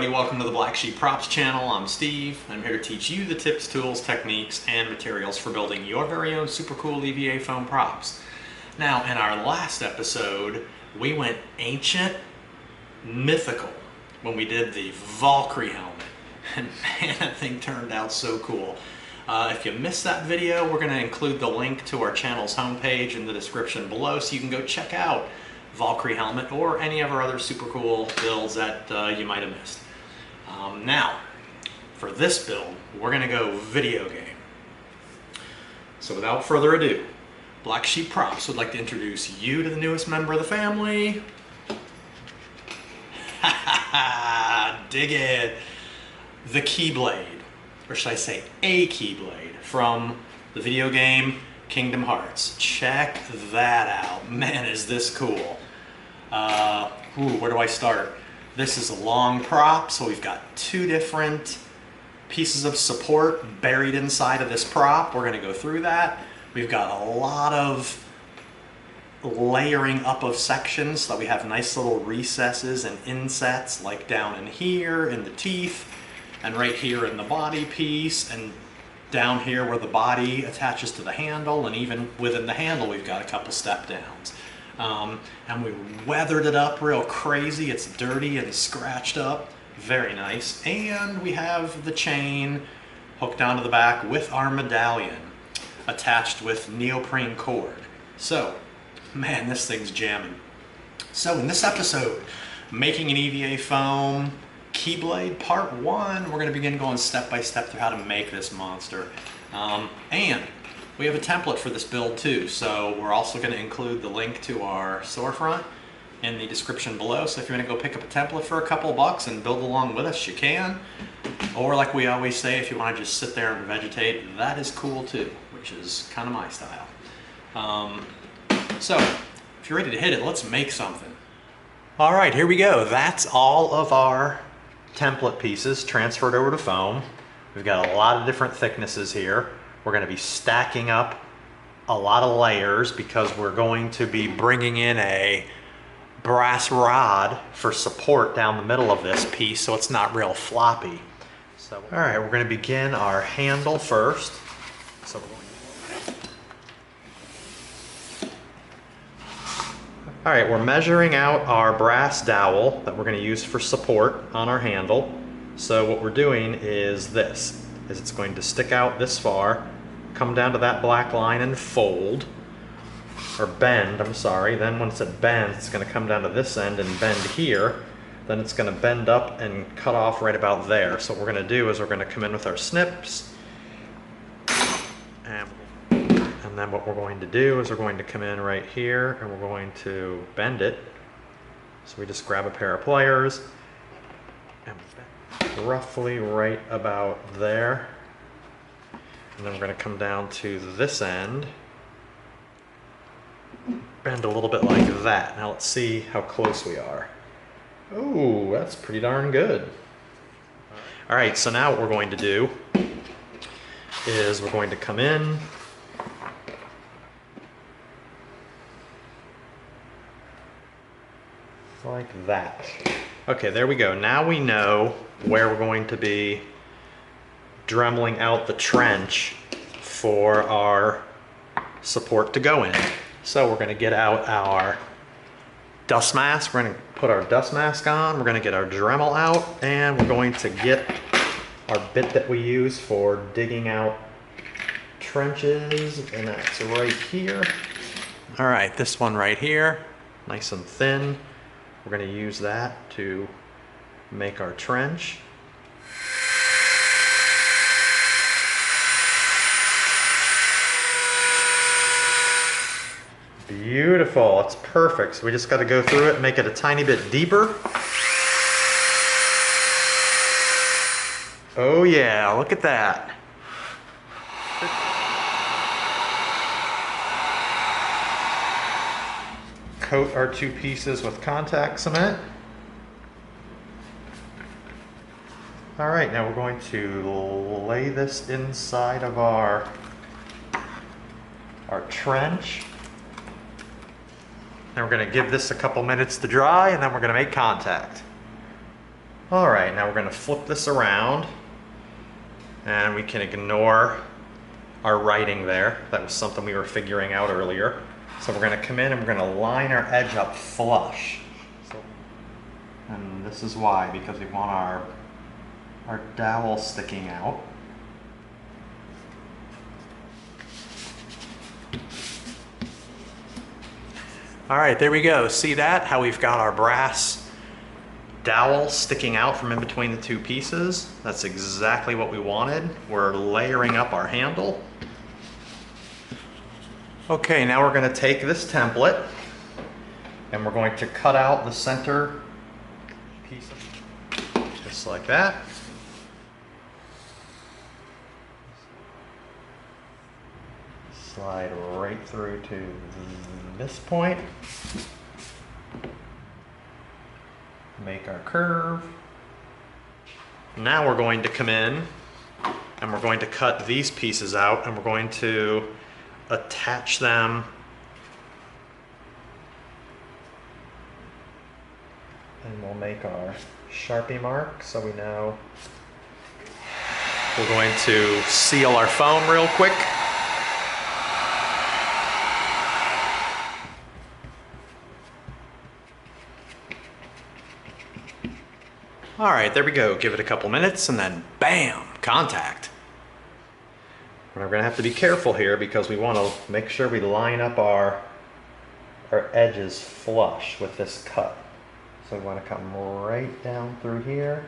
everybody, welcome to the Black Sheep Props channel. I'm Steve. I'm here to teach you the tips, tools, techniques, and materials for building your very own super cool EVA foam props. Now, in our last episode, we went ancient, mythical, when we did the Valkyrie helmet. And man, that thing turned out so cool. If you missed that video, we're going to include the link to our channel's homepage in the description below so you can go check out Valkyrie helmet or any of our other super cool builds that you might have missed. Now, for this build, we're going to go video game. So without further ado, Black Sheep Props would like to introduce you to the newest member of the family. Dig it! The Keyblade, or should I say a Keyblade, from the video game Kingdom Hearts. Check that out. Man, is this cool. Where do I start? This is a long prop, so we've got two different pieces of support buried inside of this prop. We're going to go through that. We've got a lot of layering up of sections, so that we have nice little recesses and insets, like down in here in the teeth, and right here in the body piece, and down here where the body attaches to the handle, and even within the handle we've got a couple step downs. And we weathered it up real crazy. It's dirty and scratched up. Very nice. And we have the chain hooked onto the back with our medallion attached with neoprene cord. So, man, this thing's jamming. So in this episode, making an EVA foam Keyblade Part 1, we're going to begin going step by step through how to make this monster. And we have a template for this build too, so we're also going to include the link to our storefront in the description below. So if you want to go pick up a template for a couple bucks and build along with us, you can. Or like we always say, if you want to just sit there and vegetate, that is cool too, which is kind of my style. So if you're ready to hit it, let's make something. All right, here we go. That's all of our template pieces transferred over to foam. We've got a lot of different thicknesses here. We're going to be stacking up a lot of layers because we're going to be bringing in a brass rod for support down the middle of this piece so it's not real floppy. So, all right, we're going to begin our handle first. So all right, we're measuring out our brass dowel that we're going to use for support on our handle. So what we're doing is this, it's going to stick out this far, come down to that black line and fold, or bend, I'm sorry. Then once it bends, it's going to come down to this end and bend here. Then it's going to bend up and cut off right about there. So what we're going to do is we're going to come in with our snips, and then what we're going to do is we're going to come in right here and we're going to bend it. So we just grab a pair of pliers and bend roughly right about there. And then we're going to come down to this end, bend a little bit like that. Now let's see how close we are. Oh, that's pretty darn good. All right, so now what we're going to do is we're going to come in like that. Okay, there we go. Now we know where we're going to be dremeling out the trench for our support to go in. So we're going to get out our dust mask. We're going to put our dust mask on. We're going to get our Dremel out, and we're going to get our bit that we use for digging out trenches, and that's right here. All right, this one right here, nice and thin. We're going to use that to make our trench. Beautiful, it's perfect. So we just got to go through it and make it a tiny bit deeper. Oh yeah, look at that. Coat our two pieces with contact cement. All right, now we're going to lay this inside of our trench. Then we're going to give this a couple minutes to dry, and then we're going to make contact. All right, now we're going to flip this around and we can ignore our writing there. That was something we were figuring out earlier. So we're going to come in and we're going to line our edge up flush. And this is why, because we want our dowel sticking out. All right, there we go. See that? How we've got our brass dowel sticking out from in between the two pieces. That's exactly what we wanted. We're layering up our handle. Okay, now we're going to take this template and we're going to cut out the center piece, just like that. Slide right through to this point. Make our curve. Now we're going to come in and we're going to cut these pieces out and we're going to attach them and we'll make our Sharpie mark so we know. We're going to seal our foam real quick. All right, there we go. Give it a couple minutes and then bam, contact. We're gonna have to be careful here because we want to make sure we line up our edges flush with this cut. So we want to come right down through here,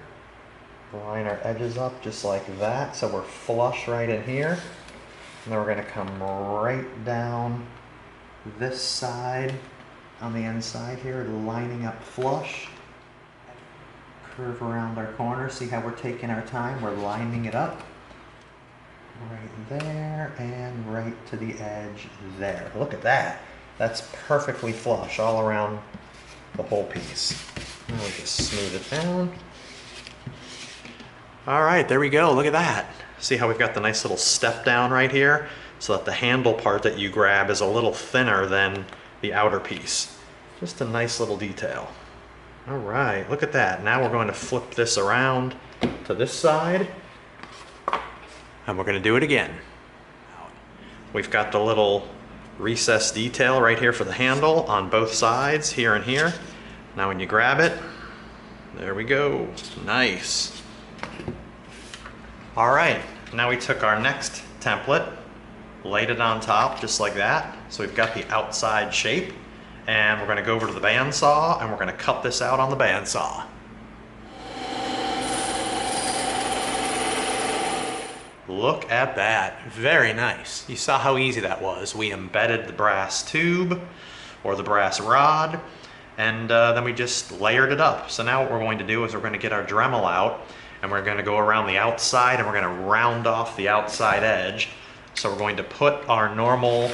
line our edges up just like that so we're flush right in here. And then we're going to come right down this side on the inside here, lining up flush. Curve around our corner. See how we're taking our time? We're lining it up. Right there and right to the edge there. Look at that. That's perfectly flush all around the whole piece. Now we just smooth it down. All right, there we go. Look at that. See how we've got the nice little step down right here so that the handle part that you grab is a little thinner than the outer piece. Just a nice little detail. All right, look at that. Now we're going to flip this around to this side. And we're going to do it again. We've got the little recessed detail right here for the handle on both sides, here and here. Now when you grab it, there we go. Nice. All right, now we took our next template, laid it on top just like that. So we've got the outside shape. And we're going to go over to the bandsaw and we're going to cut this out on the bandsaw. Look at that. Very nice. You saw how easy that was. We embedded the brass tube or the brass rod and then we just layered it up. So now what we're going to do is we're going to get our Dremel out and we're going to go around the outside and we're going to round off the outside edge. So we're going to put our normal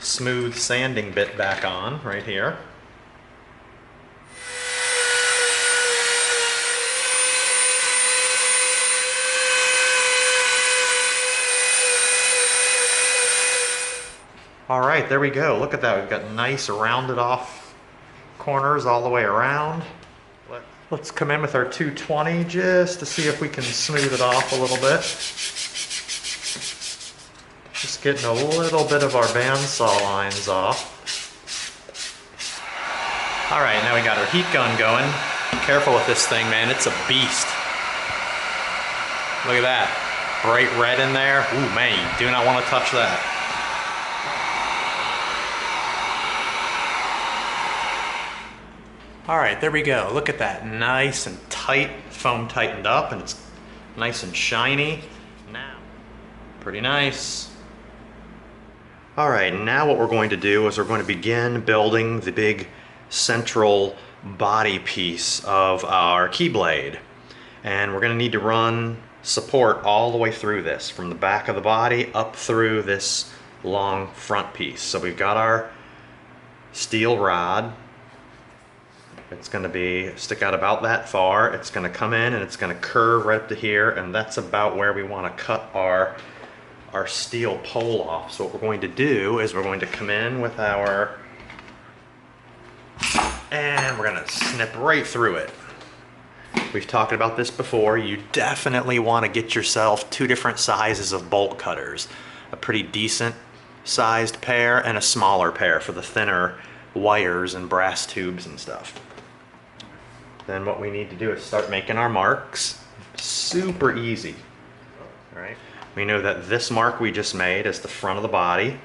smooth sanding bit back on right here. All right, there we go. Look at that. We've got nice rounded off corners all the way around. Let's come in with our 220 just to see if we can smooth it off a little bit. Just getting a little bit of our bandsaw lines off. All right, now we got our heat gun going. Careful with this thing, man, it's a beast. Look at that, bright red in there. Ooh, man, you do not want to touch that. All right, there we go. Look at that, nice and tight, foam tightened up, and it's nice and shiny. Now, pretty nice. All right, now what we're going to do is we're going to begin building the big central body piece of our Keyblade. And we're going to need to run support all the way through this, from the back of the body up through this long front piece. So we've got our steel rod. It's going to stick out about that far. It's going to come in and it's going to curve right up to here, and that's about where we want to cut our steel pole off. So what we're going to do is we're going to come in with our, and we're going to snip right through it. we've talked about this before, you definitely want to get yourself 2 different sizes of bolt cutters. A pretty decent sized pair and a smaller pair for the thinner wires and brass tubes and stuff. Then what we need to do is start making our marks. Super easy. All right. We know that this mark we just made is the front of the body.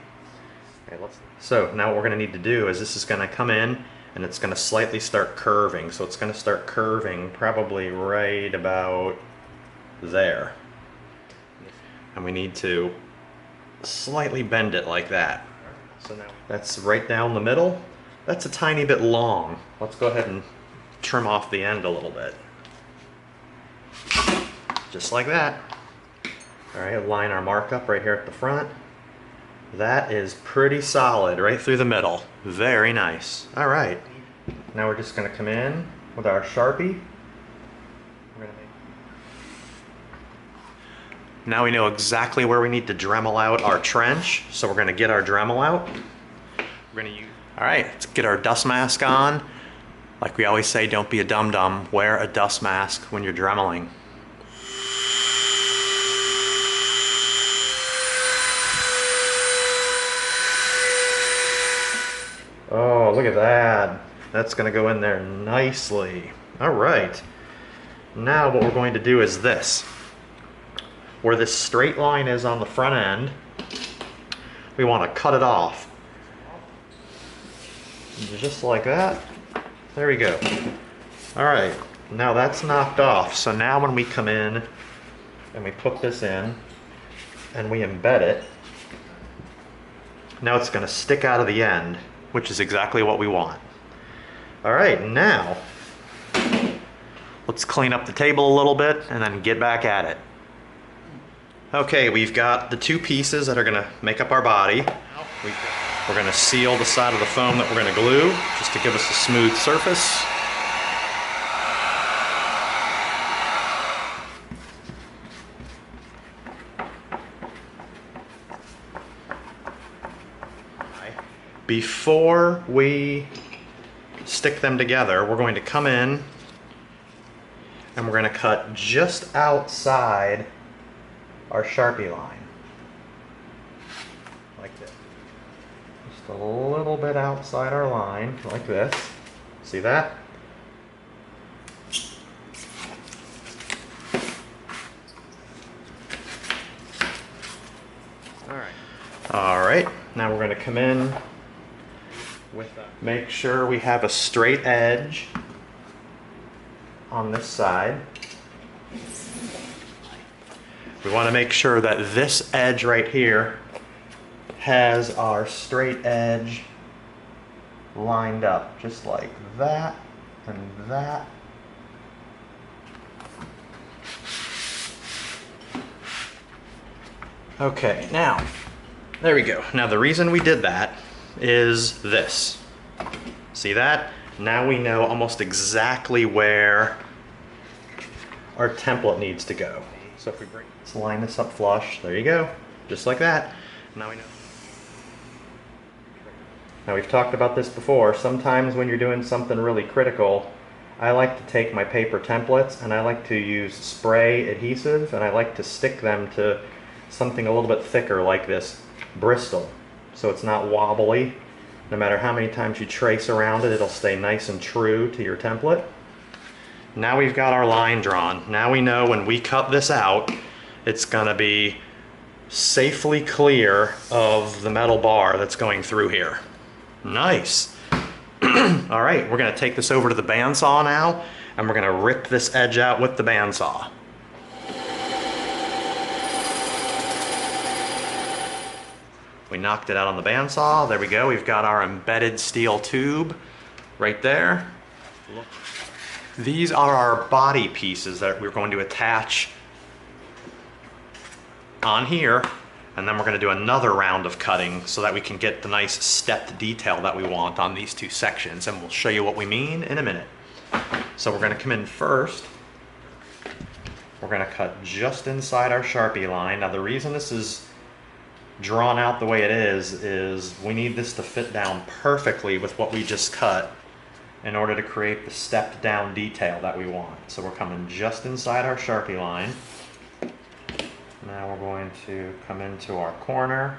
Okay, so now what we're going to need to do is this is going to come in and it's going to slightly start curving. So it's going to start curving probably right about there. And we need to slightly bend it like that. So now that's right down the middle. That's a tiny bit long. Let's go ahead and trim off the end a little bit. Just like that. All right, line our mark up right here at the front. That is pretty solid right through the middle. Very nice. All right, now we're just going to come in with our Sharpie. Now we know exactly where we need to Dremel out our trench, so we're going to get our Dremel out. We're going to use. All right, let's get our dust mask on. Like we always say, don't be a dum-dum. Wear a dust mask when you're Dremeling. Oh, look at that. That's going to go in there nicely. All right. Now what we're going to do is this. Where this straight line is on the front end, we want to cut it off. Just like that. There we go. All right. Now that's knocked off. So now when we come in and we put this in and we embed it, now it's going to stick out of the end, which is exactly what we want. All right, now let's clean up the table a little bit and then get back at it. Okay, we've got the 2 pieces that are going to make up our body. We're going to seal the side of the foam that we're going to glue just to give us a smooth surface. Before we stick them together, we're going to come in and we're going to cut just outside our Sharpie line. Like this. Just a little bit outside our line, like this. See that? All right, now we're going to come in with that. Make sure we have a straight edge on this side. We want to make sure that this edge right here has our straight edge lined up, just like that and that. Okay, now, there we go. Now the reason we did that is this. See that? Now we know almost exactly where our template needs to go. So if we let's line this up flush, there you go, just like that. Now we know. Now we've talked about this before. Sometimes when you're doing something really critical, I like to take my paper templates and I like to use spray adhesive and I like to stick them to something a little bit thicker like this Bristol, so it's not wobbly. No matter how many times you trace around it, it'll stay nice and true to your template. Now we've got our line drawn. Now we know when we cut this out, it's gonna be safely clear of the metal bar that's going through here. Nice. All right, we're gonna take this over to the bandsaw now, and we're gonna rip this edge out with the bandsaw. We knocked it out on the bandsaw. There we go. We've got our embedded steel tube right there. These are our body pieces that we're going to attach on here, and then we're going to do another round of cutting so that we can get the nice stepped detail that we want on these 2 sections, and we'll show you what we mean in a minute. So we're going to come in first. We're going to cut just inside our Sharpie line. Now the reason this is drawn out the way it is we need this to fit down perfectly with what we just cut in order to create the stepped down detail that we want. So we're coming just inside our Sharpie line. Now we're going to come into our corner.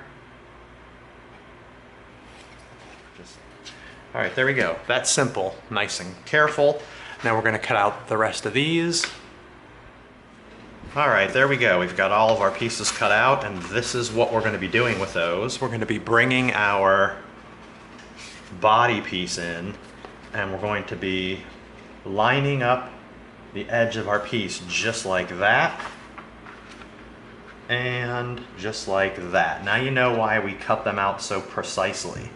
All right, there we go. That's simple, nice and careful. Now we're gonna cut out the rest of these. All right, there we go. We've got all of our pieces cut out, and this is what we're gonna be doing with those. We're gonna be bringing our body piece in, and we're going to be lining up the edge of our piece just like that, and just like that. Now you know why we cut them out so precisely.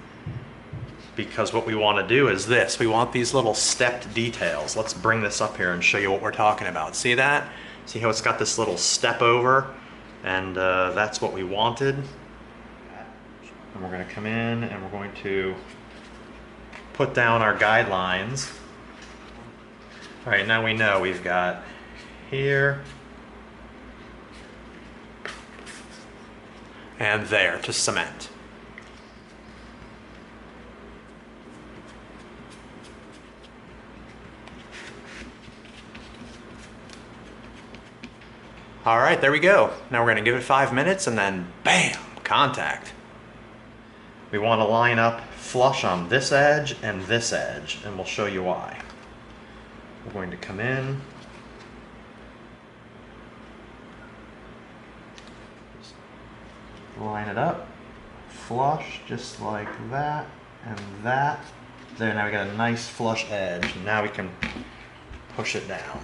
Because what we want to do is this. We want these little stepped details. Let's bring this up here and show you what we're talking about. See that? See how it's got this little step over? And that's what we wanted. And we're going to come in and we're going to put down our guidelines. All right, now we know we've got here and there to cement. All right, there we go. Now we're gonna give it 5 minutes and then bam, contact. We wanna line up flush on this edge and we'll show you why. We're going to come in. Line it up, flush just like that and that. There, now we got a nice flush edge. Now we can push it down.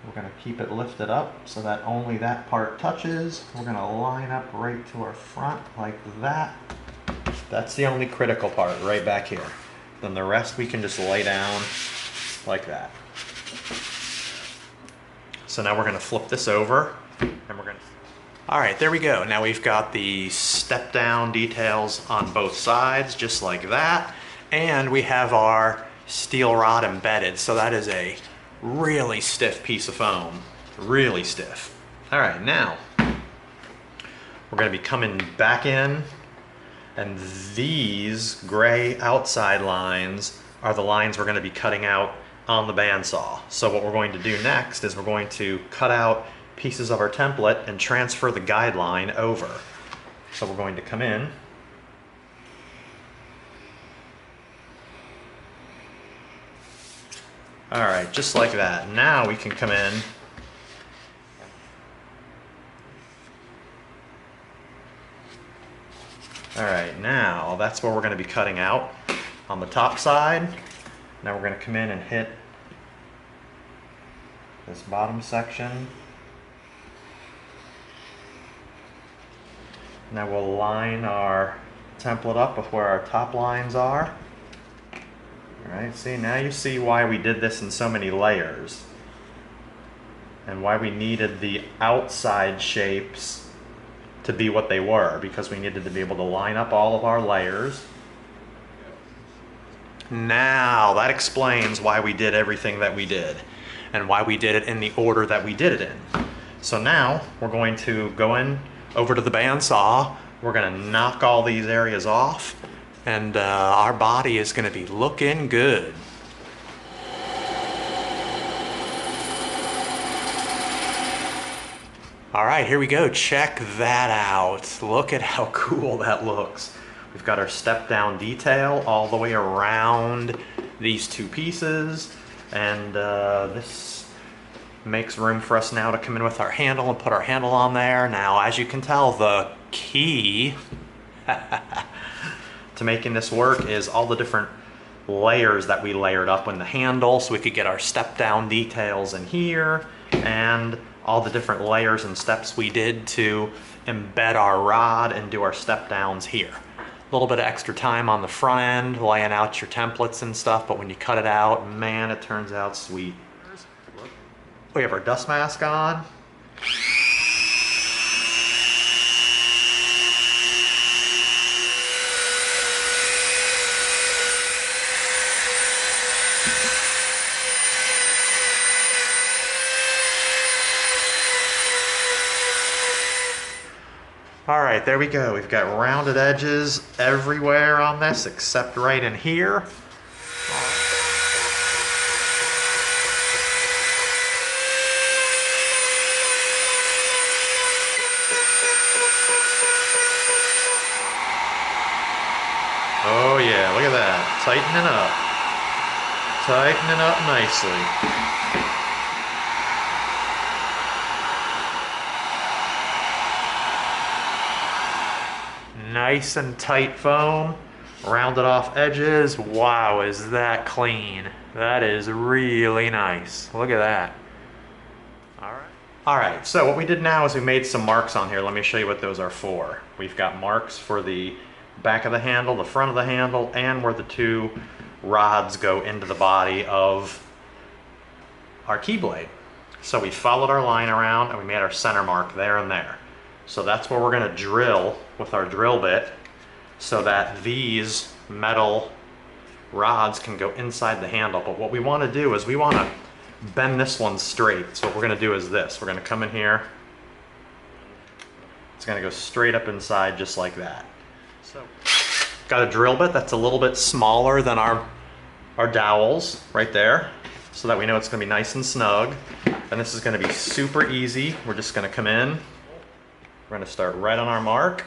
We're going to keep it lifted up so that only that part touches. We're going to line up right to our front like that. That's the only critical part right back here. Then the rest we can just lay down like that. So now we're going to flip this over and we're going to... All right, there we go. Now we've got the step down details on both sides just like that. And we have our steel rod embedded. So that is a really stiff piece of foam, really stiff. All right, now we're going to be coming back in, and these gray outside lines are the lines we're going to be cutting out on the bandsaw. So what we're going to do next is we're going to cut out pieces of our template and transfer the guideline over. So we're going to come in. All right, just like that. Now we can come in all right, now that's where we're going to be cutting out on the top side. Now we're going to come in and hit this bottom section. Now we'll line our template up with where our top lines are. Alright, see, now you see why we did this in so many layers and why we needed the outside shapes to be what they were, because we needed to be able to line up all of our layers. Now that explains why we did everything that we did and why we did it in the order that we did it in. So now we're going to go in over to the bandsaw, we're going to knock all these areas off, and our body is going to be looking good. All right, here we go. Check that out. Look at how cool that looks. We've got our step down detail all the way around these two pieces, and this makes room for us now to come in with our handle and put our handle on there. Now, as you can tell, the key to making this work is all the different layers that we layered up in the handle, so we could get our step down details in here, and all the different layers and steps we did to embed our rod and do our step downs here. A little bit of extra time on the front end, laying out your templates and stuff, but when you cut it out, man, it turns out sweet. We have our dust mask on. All right, there we go. We've got rounded edges everywhere on this except right in here. Oh yeah, look at that. Tightening up. Tightening up nicely. Nice and tight foam. Rounded off edges. Wow, is that clean. That is really nice. Look at that. All right, so what we did now is we made some marks on here. Let me show you what those are for. We've got marks for the back of the handle, the front of the handle, and where the two rods go into the body of our Keyblade. So we followed our line around and we made our center mark there and there. So that's where we're gonna drill with our drill bit so that these metal rods can go inside the handle. But what we wanna do is we wanna bend this one straight. So what we're gonna do is this. We're gonna come in here. It's gonna go straight up inside just like that. So, got a drill bit that's a little bit smaller than our dowels right there, so that we know it's gonna be nice and snug. And this is gonna be super easy. We're just gonna come in. We're gonna start right on our mark.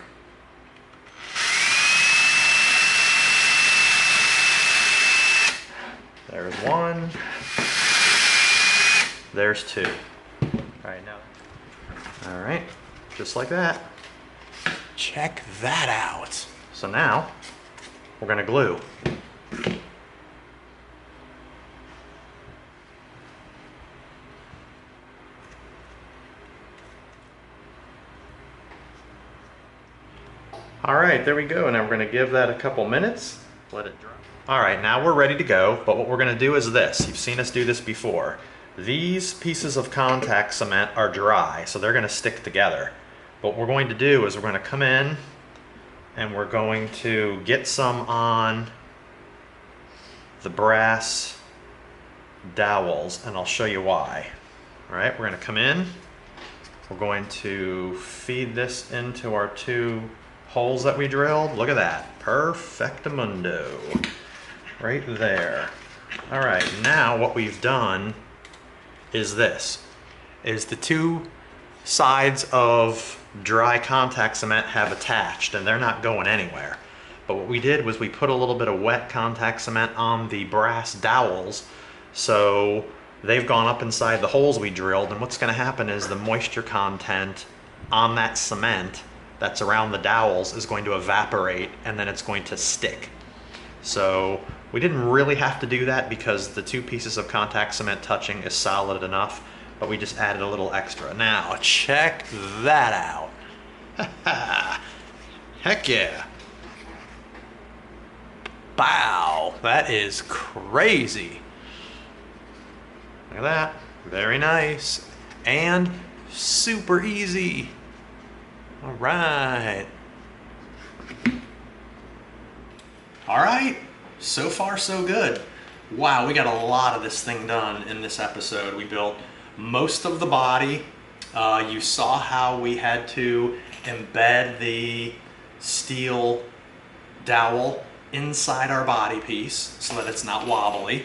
There's one. There's two. All right, now. All right, just like that. Check that out. So now, we're gonna glue. All right, there we go. And now we're gonna give that a couple minutes, let it dry. All right, now we're ready to go, but what we're gonna do is this. You've seen us do this before. These pieces of contact cement are dry, so they're gonna stick together. What we're going to do is we're gonna come in and we're going to get some on the brass dowels, and I'll show you why. All right, we're gonna come in. We're going to feed this into our two holes that we drilled. Look at that, perfectamundo, right there. All right, now what we've done is this, is the two sides of dry contact cement have attached and they're not going anywhere. But what we did was we put a little bit of wet contact cement on the brass dowels, so they've gone up inside the holes we drilled, and what's gonna happen is the moisture content on that cement that's around the dowels is going to evaporate and then it's going to stick. So we didn't really have to do that because the two pieces of contact cement touching is solid enough, but we just added a little extra. Now, check that out. Heck yeah. Wow, that is crazy. Look at that, very nice. And super easy. All right. All right, so far so good. Wow, we got a lot of this thing done in this episode. We built most of the body. You saw how we had to embed the steel dowel inside our body piece so that it's not wobbly.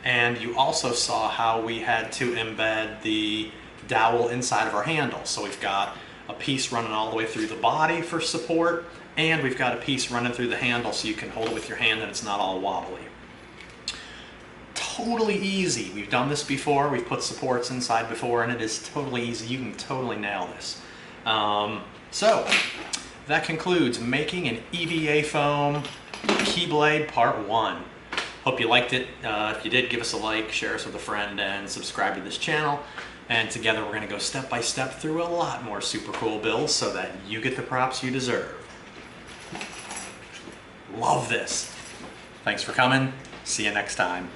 And you also saw how we had to embed the dowel inside of our handle. So we've got a piece running all the way through the body for support, and we've got a piece running through the handle so you can hold it with your hand and it's not all wobbly. Totally easy. We've done this before. We've put supports inside before, and it is totally easy. You can totally nail this. So that concludes making an EVA foam Keyblade Part 1. Hope you liked it. If you did, give us a like, share us with a friend, and subscribe to this channel. And together we're going to go step by step through a lot more super cool builds so that you get the props you deserve. Love this. Thanks for coming. See you next time.